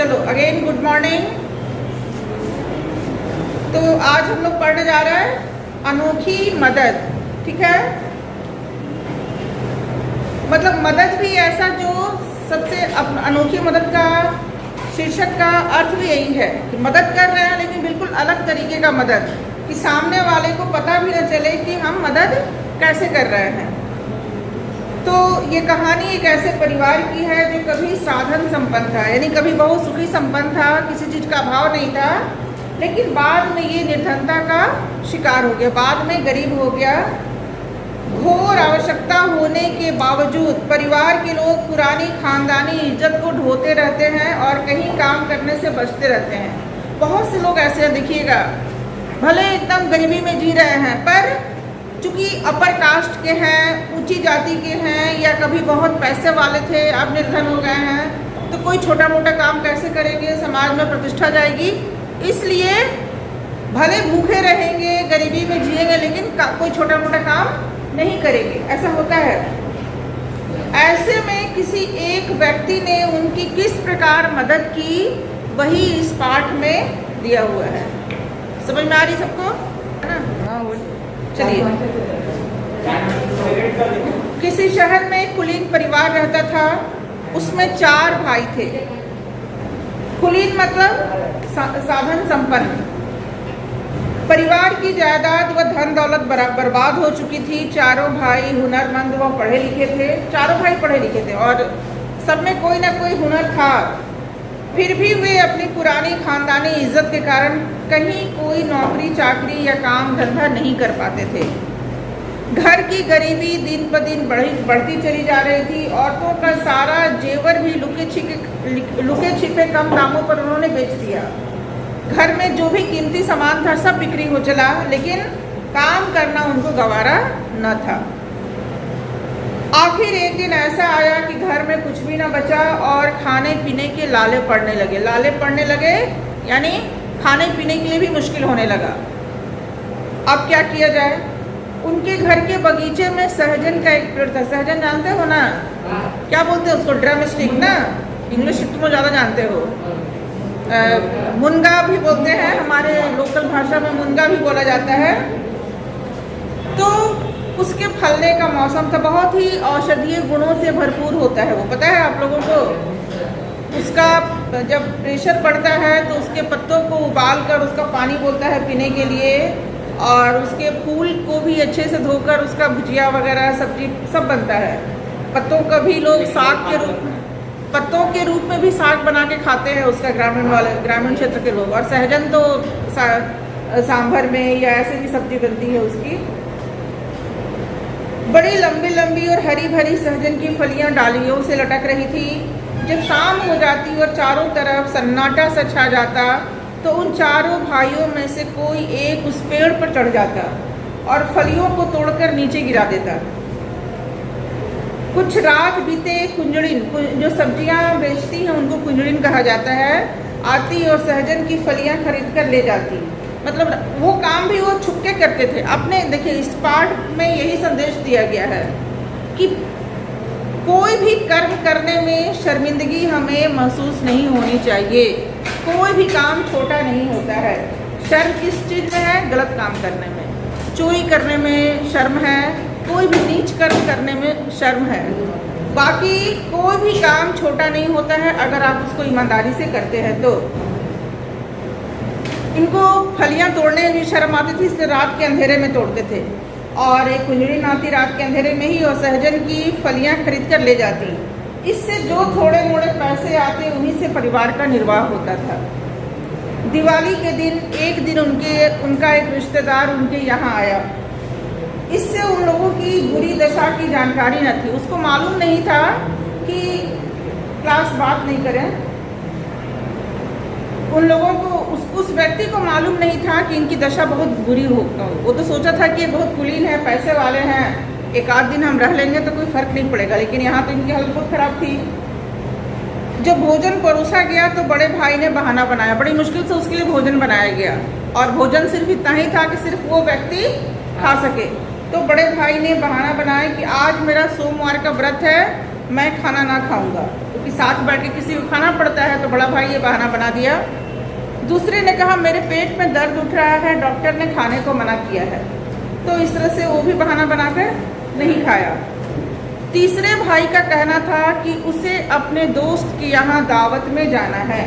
चलो again good morning. तो आज हम लोग पढ़ने जा रहे हैं अनोखी मदद। ठीक है, मतलब मदद भी ऐसा जो सबसे अनोखी मदद का शीर्षक का अर्थ भी यही है कि मदद कर रहे हैं लेकिन बिल्कुल अलग तरीके का मदद, कि सामने वाले को पता भी न चले कि हम मदद कैसे कर रहे हैं। तो ये कहानी एक ऐसे परिवार की है जो कभी साधन संपन्न था, यानी कभी बहुत सुखी संपन्न था, किसी चीज़ का अभाव नहीं था, लेकिन बाद में ये निर्धनता का शिकार हो गया, बाद में गरीब हो गया। घोर आवश्यकता होने के बावजूद परिवार के लोग पुरानी खानदानी इज्जत को ढोते रहते हैं और कहीं काम करने से बचते रहते हैं। बहुत से लोग ऐसे देखिएगा, भले एकदम गरीबी में जी रहे हैं, पर चूँकि अपर कास्ट के हैं, ऊंची जाति के हैं, या कभी बहुत पैसे वाले थे अब निर्धन हो गए हैं, तो कोई छोटा मोटा काम कैसे करेंगे, समाज में प्रतिष्ठा जाएगी, इसलिए भले भूखे रहेंगे, गरीबी में जिएंगे, लेकिन कोई छोटा मोटा काम नहीं करेंगे। ऐसा होता है। ऐसे में किसी एक व्यक्ति ने उनकी किस प्रकार मदद की, वही इस पाठ में दिया हुआ है। समझ में आ रही सबको, है ना? चलिए, किसी शहर में एक कुलीन परिवार रहता था। उसमें 4 भाई थे। कुलीन मतलब साधन संपन्न। परिवार की जायदाद व धन दौलत बर्बाद हो चुकी थी। चारों भाई हुनरमंद व पढ़े लिखे थे। चारों भाई पढ़े लिखे थे और सब में कोई ना कोई हुनर था। फिर भी वे अपनी पुरानी खानदानी इज्जत के कारण कहीं कोई नौकरी चाकरी या काम धंधा नहीं कर पाते थे। घर की गरीबी दिन ब दिन बढ़ती चली जा रही थी। औरतों का सारा जेवर भी लुके छिपे कम दामों पर उन्होंने बेच दिया। घर में जो भी कीमती सामान था सब बिक्री हो चला, लेकिन काम करना उनको गवारा न था। आखिर एक दिन ऐसा आया कि घर में कुछ भी न बचा और खाने पीने के लाले पड़ने लगे। लाले पड़ने लगे यानी खाने पीने के लिए भी मुश्किल होने लगा। अब क्या किया जाए? उनके घर के बगीचे में सहजन का एक पेड़ था। सहजन जानते हो ना? क्या बोलते हैं उसको? ड्रम स्टिक ना, इंग्लिश तुम ज़्यादा जानते हो। मुनगा भी बोलते हैं, हमारे लोकल भाषा में मुनगा भी बोला जाता है। तो उसके फलने का मौसम था। बहुत ही औषधीय गुणों से भरपूर होता है वो, पता है आप लोगों को? उसका जब प्रेशर बढ़ता है तो उसके पत्तों को उबाल कर उसका पानी बोलता है पीने के लिए, और उसके फूल को भी अच्छे से धोकर उसका भुजिया वगैरह सब्जी सब बनता है। पत्तों का भी लोग साग के रूप पत्तों के रूप में भी साग बना के खाते हैं उसका, ग्रामीण क्षेत्र के लोग। और सहजन तो सांभर में या ऐसे भी सब्जी बनती है उसकी। बड़ी लंबी लंबी और हरी भरी सहजन की फलियां डालियों से लटक रही थी। जब शाम हो जाती और चारों तरफ सन्नाटा सा छा जाता तो उन चारों भाइयों में से कोई एक उस पेड़ पर चढ़ जाता और फलियों को तोड़कर नीचे गिरा देता। कुछ रात बीते कुंजड़िन, जो सब्जियां बेचती हैं उनको कुंजड़िन कहा जाता है, आती और सहजन की फलियां खरीद कर ले जाती। मतलब वो काम भी वो छुपके करते थे अपने। देखिए, इस पाठ में यही संदेश दिया गया है कि कोई भी कर्म करने में शर्मिंदगी हमें महसूस नहीं होनी चाहिए। कोई भी काम छोटा नहीं होता है। शर्म किस चीज़ में है? गलत काम करने में। चोरी करने में शर्म है, कोई भी नीच कर्म करने में शर्म है। बाकी कोई भी काम छोटा नहीं होता है अगर आप उसको ईमानदारी से करते हैं तो। इनको फलियां तोड़ने में भी शर्म आती थी, इसलिए रात के अंधेरे में तोड़ते थे। और एक कुंजड़िन आती रात के अंधेरे में ही और सहजन की फलियां खरीद कर ले जाती। इससे जो थोड़े मोड़े पैसे आते उन्हीं से परिवार का निर्वाह होता था। दिवाली के दिन एक दिन उनका एक रिश्तेदार उनके यहाँ आया। इससे उन लोगों की बुरी दशा की जानकारी न थी। उसको मालूम नहीं था कि क्लास बात नहीं करें। उन लोगों को उस व्यक्ति को मालूम नहीं था कि इनकी दशा बहुत बुरी हो। वो तो सोचा था कि ये बहुत कुलीन है, पैसे वाले हैं, एक आध दिन हम रह लेंगे तो कोई फर्क नहीं पड़ेगा, लेकिन यहाँ तो इनकी हालत बहुत खराब थी। जब भोजन परोसा गया तो बड़े भाई ने बहाना बनाया। बड़ी मुश्किल से उसके लिए भोजन बनाया गया और भोजन सिर्फ इतना ही था कि सिर्फ वो व्यक्ति खा सके। तो बड़े भाई ने बहाना बनाया कि आज मेरा सोमवार का व्रत है मैं खाना ना खाऊंगा, क्योंकि साथ बैठ के किसी को खाना पड़ता है, तो बड़ा भाई ये बहाना बना दिया। दूसरे ने कहा मेरे पेट में दर्द उठ रहा है, डॉक्टर ने खाने को मना किया है, तो इस तरह से वो भी बहाना बनाकर नहीं खाया। तीसरे भाई का कहना था कि उसे अपने दोस्त के यहाँ दावत में जाना है,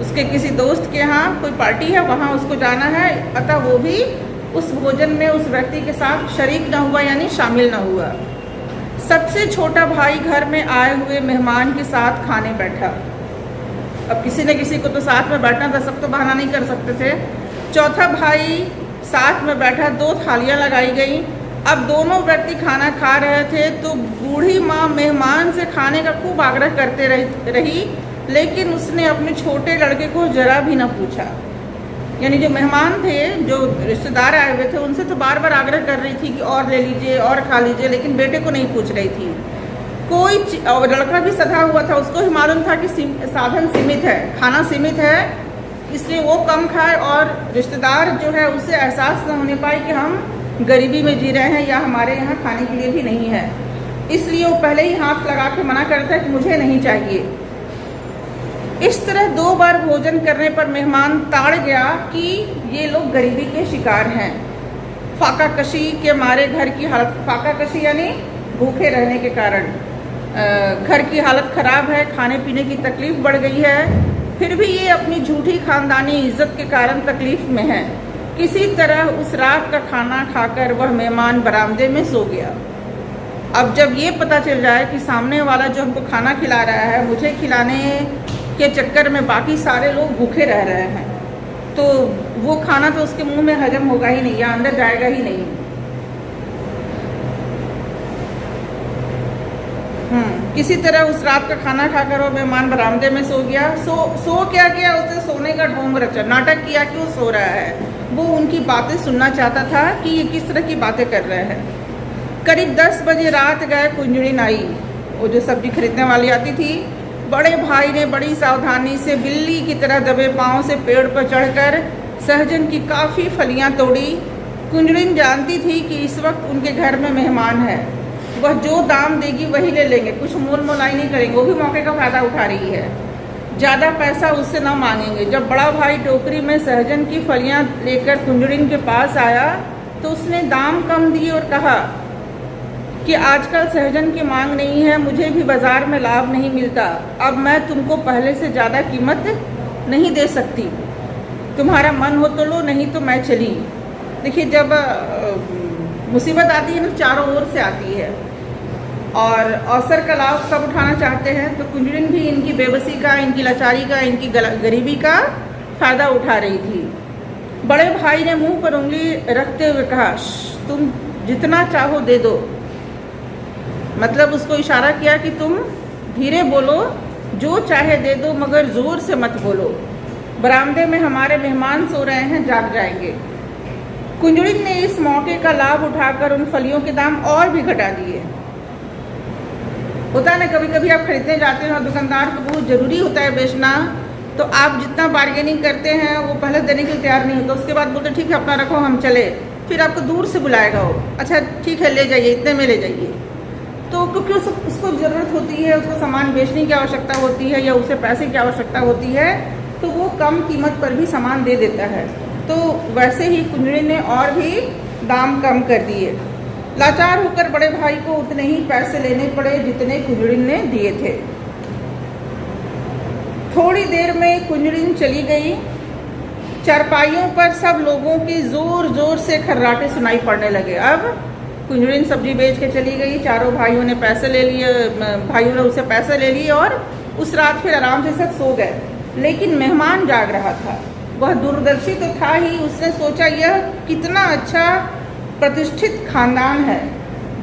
उसके किसी दोस्त के यहाँ कोई पार्टी है, वहाँ उसको जाना है, अतः वो भी उस भोजन में उस व्यक्ति के साथ शरीक न हुआ, यानी शामिल न हुआ। सबसे छोटा भाई घर में आए हुए मेहमान के साथ खाने बैठा। अब किसी न किसी को तो साथ में बैठना था, सब तो बहाना नहीं कर सकते थे। चौथा भाई साथ में बैठा, 2 थालियाँ लगाई गई। अब दोनों व्यक्ति खाना खा रहे थे, तो बूढ़ी माँ मेहमान से खाने का खूब आग्रह करते रही, लेकिन उसने अपने छोटे लड़के को जरा भी न पूछा। यानी जो मेहमान थे, जो रिश्तेदार आए हुए थे, उनसे तो बार बार आग्रह कर रही थी कि और ले लीजिए और खा लीजिए, लेकिन बेटे को नहीं पूछ रही थी। और लड़का भी सधा हुआ था, उसको ही मालूम था कि साधन सीमित है, खाना सीमित है, इसलिए वो कम खाए और रिश्तेदार जो है उससे एहसास न होने पाए कि हम गरीबी में जी रहे हैं या हमारे यहाँ खाने के लिए भी नहीं है। इसलिए वो पहले ही हाथ लगा के मना करता है कि मुझे नहीं चाहिए। इस तरह 2 बार भोजन करने पर मेहमान ताड़ गया कि ये लोग गरीबी के शिकार हैं। फाका कशी के मारे घर की हालत, फाका कशी यानी भूखे रहने के कारण घर की हालत ख़राब है, खाने पीने की तकलीफ़ बढ़ गई है, फिर भी ये अपनी झूठी ख़ानदानी इज्जत के कारण तकलीफ़ में है। किसी तरह उस रात का खाना खाकर वह मेहमान बरामदे में सो गया। अब जब ये पता चल जाए कि सामने वाला जो हमको खाना खिला रहा है, मुझे खिलाने के चक्कर में बाकी सारे लोग भूखे रह रहे हैं, तो वो खाना तो उसके मुंह में हजम होगा ही नहीं या अंदर जाएगा ही नहीं। किसी तरह उस रात का खाना खाकर वो मेहमान बरामदे में सो गया। सो क्या किया, उसने सोने का ढोंग रचा, नाटक किया कि वो सो रहा है। वो उनकी बातें सुनना चाहता था कि ये किस तरह की बातें कर रहे हैं। करीब 10 बजे रात गए कुंजड़िन आई, वो जो सब्जी खरीदने वाली आती थी। बड़े भाई ने बड़ी सावधानी से बिल्ली की तरह दबे पाँव से पेड़ पर चढ़कर सहजन की काफ़ी फलियां तोड़ी। कुंजड़िन जानती थी कि इस वक्त उनके घर में मेहमान है, वह जो दाम देगी वही ले लेंगे, कुछ मोल मोलाई नहीं करेंगे, वो भी मौके का फ़ायदा उठा रही है, ज़्यादा पैसा उससे ना मांगेंगे। जब बड़ा भाई टोकरी में सहजन की फलियां लेकर कुंजड़िन के पास आया तो उसने दाम कम दिए और कहा कि आजकल सहजन की मांग नहीं है, मुझे भी बाज़ार में लाभ नहीं मिलता, अब मैं तुमको पहले से ज़्यादा कीमत नहीं दे सकती, तुम्हारा मन हो तो लो, नहीं तो मैं चली। देखिए, जब मुसीबत आती है ना, चारों ओर से आती है और अवसर का लाभ सब उठाना चाहते हैं, तो कुंजड़िन भी इनकी बेबसी का, इनकी लाचारी का, इनकी गरीबी का फ़ायदा उठा रही थी। बड़े भाई ने मुंह पर उंगली रखते हुए कहा, तुम जितना चाहो दे दो, मतलब उसको इशारा किया कि तुम धीरे बोलो, जो चाहे दे दो, मगर ज़ोर से मत बोलो, बरामदे में हमारे मेहमान सो रहे हैं, जाग जाएंगे। कुंजड़िन ने इस मौके का लाभ उठाकर उन फलियों के दाम और भी घटा दिए। होता है ना, कभी कभी आप खरीदने जाते हैं और दुकानदार को बहुत ज़रूरी होता है बेचना, तो आप जितना बार्गेनिंग करते हैं वो पहले देने के लिए तैयार नहीं होता, उसके बाद बोलते ठीक है अपना रखो हम चले, फिर आपको दूर से बुलाएगा वो, अच्छा ठीक है ले जाइए, इतने में ले जाइए। तो क्योंकि उसको ज़रूरत होती है, उसको सामान बेचने की आवश्यकता होती है या उसे पैसे की आवश्यकता होती है, तो वो कम कीमत पर भी सामान दे देता है। तो वैसे ही कुंजड़िन ने और भी दाम कम कर दिए। लाचार होकर बड़े भाई को उतने ही पैसे लेने पड़े जितने कुंजड़िन ने दिए थे। थोड़ी देर में कुंजड़िन चली गई। चारपाइयों पर सब लोगों की जोर जोर से खर्राटे सुनाई पड़ने लगे। अब कुंजड़िन सब्जी बेच के चली गई, चारों भाइयों ने पैसे ले लिए, भाइयों ने उससे पैसे ले लिए और उस रात फिर आराम से सब सो गए। लेकिन मेहमान जाग रहा था, वह दूरदर्शी तो था ही। उसने सोचा यह कितना अच्छा प्रतिष्ठित खानदान है,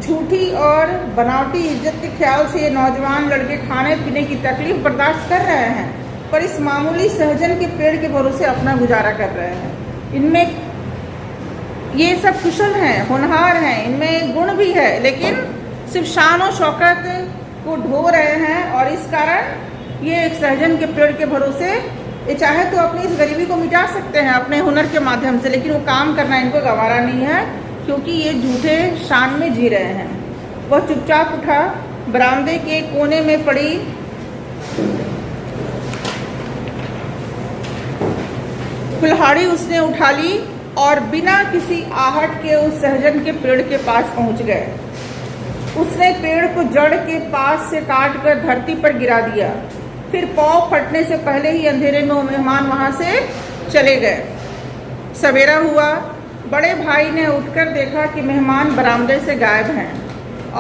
झूठी और बनावटी इज्जत के ख्याल से ये नौजवान लड़के खाने पीने की तकलीफ बर्दाश्त कर रहे हैं, पर इस मामूली सहजन के पेड़ के भरोसे अपना गुजारा कर रहे हैं। इनमें ये सब कुशल हैं, होनहार हैं, इनमें गुण भी है, लेकिन सिर्फ शान और शौकत को ढो रहे हैं और इस कारण ये एक सहजन के पेड़ के भरोसे ये चाहे तो अपनी इस गरीबी को मिटा सकते हैं अपने हुनर के माध्यम से, लेकिन वो काम करना इनको गंवारा नहीं है, क्योंकि ये झूठे शान में जी रहे हैं। वह चुपचाप उठा, बरामदे के कोने में पड़ी कुल्हाड़ी उसने उठा ली और बिना किसी आहट के उस सहजन के पेड़ के पास पहुंच गए। उसने पेड़ को जड़ के पास से काट कर धरती पर गिरा दिया। फिर पाँव फटने से पहले ही अंधेरे में वो मेहमान वहां से चले गए। सवेरा हुआ, बड़े भाई ने उठकर देखा कि मेहमान बरामदे से गायब हैं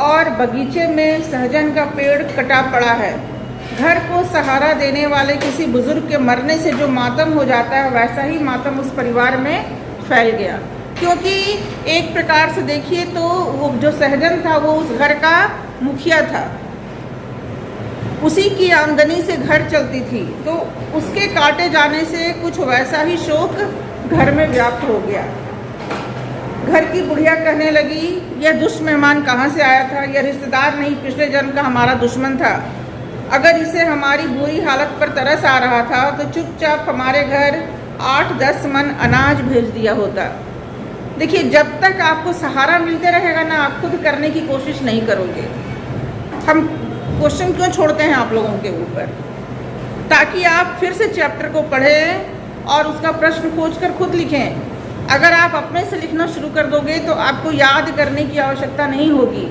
और बगीचे में सहजन का पेड़ कटा पड़ा है। घर को सहारा देने वाले किसी बुजुर्ग के मरने से जो मातम हो जाता है, वैसा ही मातम उस परिवार में फैल गया। क्योंकि एक प्रकार से देखिए तो वो जो सहजन था वो उस घर का मुखिया था, उसी की आमदनी से घर चलती थी, तो उसके काटे जाने से कुछ वैसा ही शोक घर में व्याप्त हो गया। घर की बुढ़िया कहने लगी, यह दुष्ट मेहमान कहाँ से आया था? यह रिश्तेदार नहीं, पिछले जन्म का हमारा दुश्मन था। अगर इसे हमारी बुरी हालत पर तरस आ रहा था तो चुपचाप हमारे घर 8-10 मन अनाज भेज दिया होता। देखिए, जब तक आपको सहारा मिलते रहेगा ना, आप खुद करने की कोशिश नहीं करोगे। हम क्वेश्चन क्यों छोड़ते हैं आप लोगों के ऊपर? ताकि आप फिर से चैप्टर को पढ़ें और उसका प्रश्न खोजकर खुद लिखें। अगर आप अपने से लिखना शुरू कर दोगे तो आपको याद करने की आवश्यकता नहीं होगी।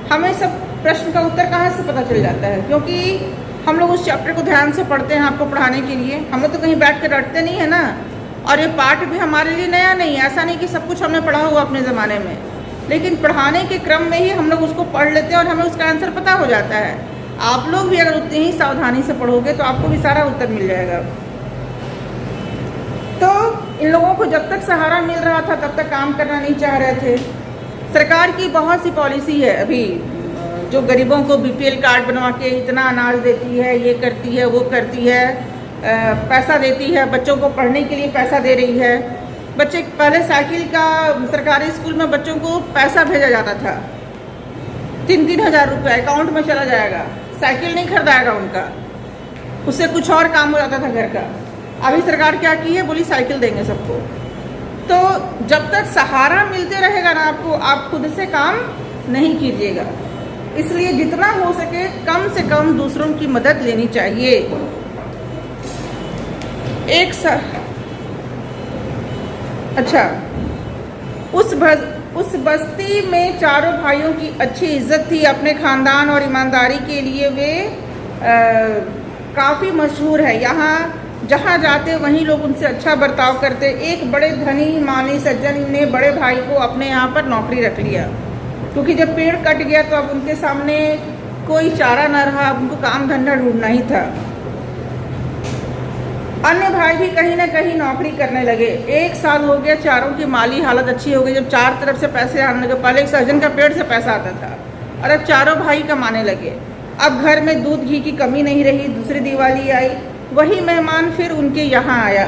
हमें सब प्रश्न का उत्तर कहाँ से पता चल जाता है? क्योंकि हम लोग उस चैप्टर को ध्यान से पढ़ते हैं आपको पढ़ाने के लिए। हम लोग तो कहीं बैठ कर रटते नहीं है ना। और ये पाठ भी हमारे लिए नया नहीं, ऐसा नहीं कि सब कुछ हमने पढ़ा हुआ अपने ज़माने में, लेकिन पढ़ाने के क्रम में ही हम लोग उसको पढ़ लेते हैं और हमें उसका आंसर पता हो जाता है। आप लोग भी अगर उतनी ही सावधानी से पढ़ोगे तो आपको भी सारा उत्तर मिल जाएगा। तो इन लोगों को जब तक सहारा मिल रहा था तब तक काम करना नहीं चाह रहे थे। सरकार की बहुत सी पॉलिसी है अभी, जो गरीबों को बीपीएल कार्ड बनवा के इतना अनाज देती है, ये करती है, वो करती है, पैसा देती है, बच्चों को पढ़ने के लिए पैसा दे रही है। बच्चे पहले साइकिल का सरकारी स्कूल में बच्चों को पैसा भेजा जाता था, 3-3 हज़ार रुपये अकाउंट में चला जाएगा, साइकिल नहीं खरीदाएगा उनका, उससे कुछ और काम हो जाता था घर का। अभी सरकार क्या की है, बोली साइकिल देंगे सबको। तो जब तक सहारा मिलते रहेगा ना आपको, आप खुद से काम नहीं कीजिएगा। इसलिए जितना हो सके कम से कम दूसरों की मदद लेनी चाहिए। अच्छा, उस बस्ती में चारों भाइयों की अच्छी इज्जत थी। अपने खानदान और ईमानदारी के लिए वे काफ़ी मशहूर है। यहाँ जहाँ जाते वहीं लोग उनसे अच्छा बर्ताव करते। एक बड़े धनी मानी सज्जन ने बड़े भाई को अपने यहाँ पर नौकरी रख लिया, क्योंकि जब पेड़ कट गया तो अब उनके सामने कोई चारा न रहा, उनको काम धंधा ढूंढना ही था। अन्य भाई भी कहीं ना कहीं नौकरी करने लगे। 1 साल हो गया, चारों की माली हालत अच्छी हो गई। जब 4 तरफ से पैसे आने लगे, पहले एक सहजन का पेड़ से पैसा आता था और अब चारों भाई कमाने लगे। अब घर में दूध घी की कमी नहीं रही। दूसरी दिवाली आई, वही मेहमान फिर उनके यहाँ आया।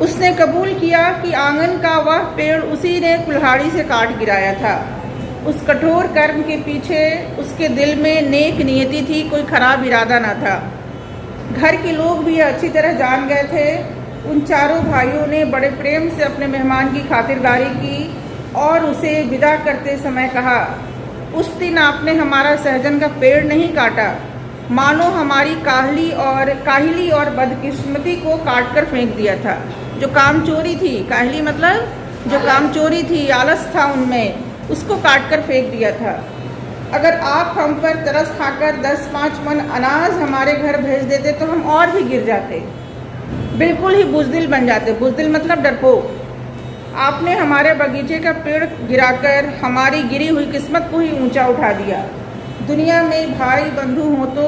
उसने कबूल किया कि आंगन का वह पेड़ उसी ने कुल्हाड़ी से काट गिराया था। उस कठोर कर्म के पीछे उसके दिल में नेक नियति थी, कोई खराब इरादा न था। घर के लोग भी अच्छी तरह जान गए थे। उन चारों भाइयों ने बड़े प्रेम से अपने मेहमान की खातिरदारी की और उसे विदा करते समय कहा, उस दिन आपने हमारा सहजन का पेड़ नहीं काटा, मानो हमारी काहिली और बदकिस्मती को काट कर फेंक दिया था। जो काम चोरी थी, काहिली मतलब जो काम चोरी थी, आलस था उनमें, उसको काट कर फेंक दिया था। अगर आप हम पर तरस खाकर 10-5 मन अनाज हमारे घर भेज देते तो हम और भी गिर जाते, बिल्कुल ही बुज़दिल बन जाते। बुज़दिल मतलब डरपोक। आपने हमारे बगीचे का पेड़ गिराकर हमारी गिरी हुई किस्मत को ही ऊंचा उठा दिया। दुनिया में भाई बंधु हों तो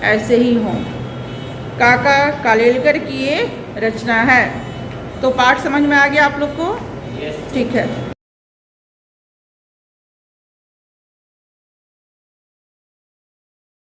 ऐसे ही हों। काका कालेलकर की ये रचना है। तो पाठ समझ में आ गया आप लोग को? ठीक है।